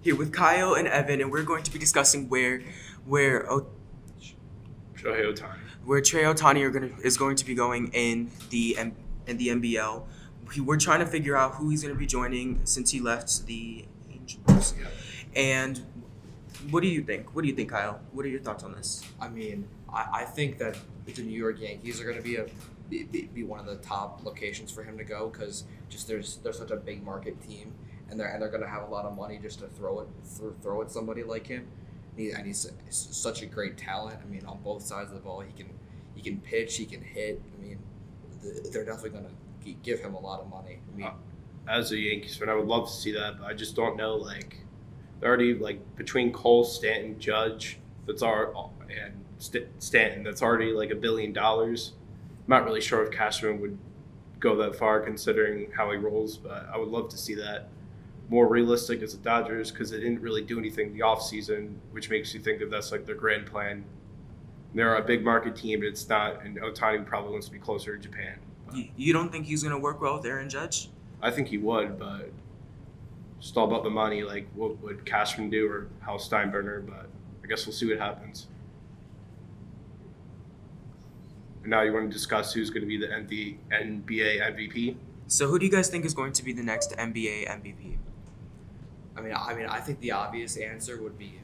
here with Kyle and Evan, and we're going to be discussing where O- Shohei Ohtani. where Trey Otani is going to be going in the NBL. We're trying to figure out who he's going to be joining since he left the Angels. Yeah. And what do you think? What do you think, Kyle? What are your thoughts on this? I mean, I think that the New York Yankees are going to be one of the top locations for him to go because just they're such a big market team and they're going to have a lot of money just to throw at somebody like him. And he's such a great talent. I mean, on both sides of the ball, he can pitch, he can hit. I mean, they're definitely going to give him a lot of money. I mean, As a Yankees fan, I would love to see that, but I just don't know. Like, they're already between Cole, Stanton, Judge, and Stanton, that's already like $1 billion. I'm not really sure if Cashman would go that far considering how he rolls, but I would love to see that more realistic as the Dodgers because they didn't really do anything in the offseason, which makes you think that that's like their grand plan. They're a big market team, but it's not, and Otani probably wants to be closer to Japan. You don't think he's going to work well with Aaron Judge? I think he would, but just all about the money. Like, what would Cashman do or Hal Steinbrenner? But I guess we'll see what happens. And now you want to discuss who's going to be the NBA MVP? So who do you guys think is going to be the next NBA MVP? I think the obvious answer would be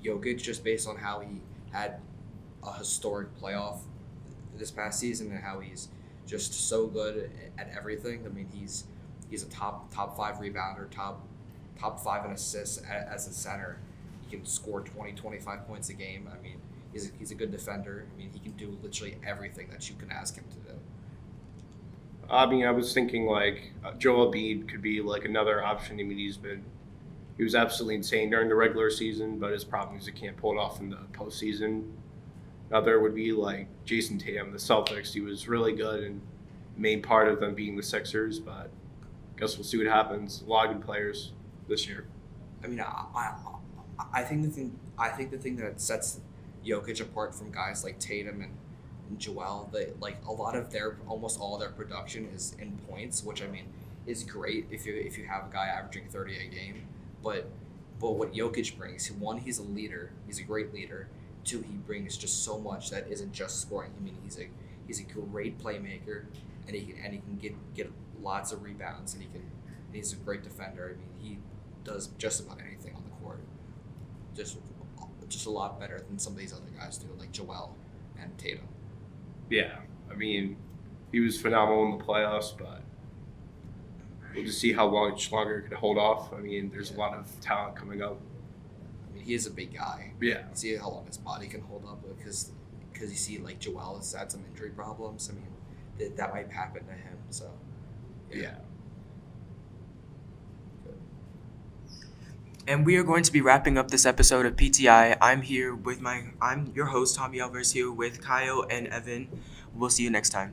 Jokic, just based on how he had a historic playoff this past season and how he's just so good at everything. I mean, he's a top five rebounder, top five in assists as a center. He can score 20, 25 points a game. I mean, he's a good defender. I mean, he can do literally everything that you can ask him to do. I mean, I was thinking Joel Embiid could be like another option. I mean, he was absolutely insane during the regular season, but his problem is he can't pull it off in the postseason. Another would be like Jason Tatum, the Celtics. He was really good and main part of them being the Sixers, but I guess we'll see what happens. A lot of good players this year. I mean, I think the thing that sets Jokic apart from guys like Tatum and Joel, almost all their production is in points, which I mean is great if you have a guy averaging 30 a game. But what Jokic brings, one, he's a leader. He's a great leader. Two, he brings just so much that isn't just scoring. I mean, he's a great playmaker, and he can get lots of rebounds, and he's a great defender. I mean, he does just about anything on the court. Just a lot better than some of these other guys do, like Joel and Tatum. Yeah, I mean, he was phenomenal in the playoffs, but we'll just see how much longer he can hold off. I mean, there's a lot of talent coming up. I mean, he is a big guy. Yeah. See how long his body can hold up because you see, like, Joel has had some injury problems. I mean, that might happen to him. So, Yeah. And we are going to be wrapping up this episode of PTI. I'm your host, Tommy Alvarez, here with Kyle and Evan. We'll see you next time.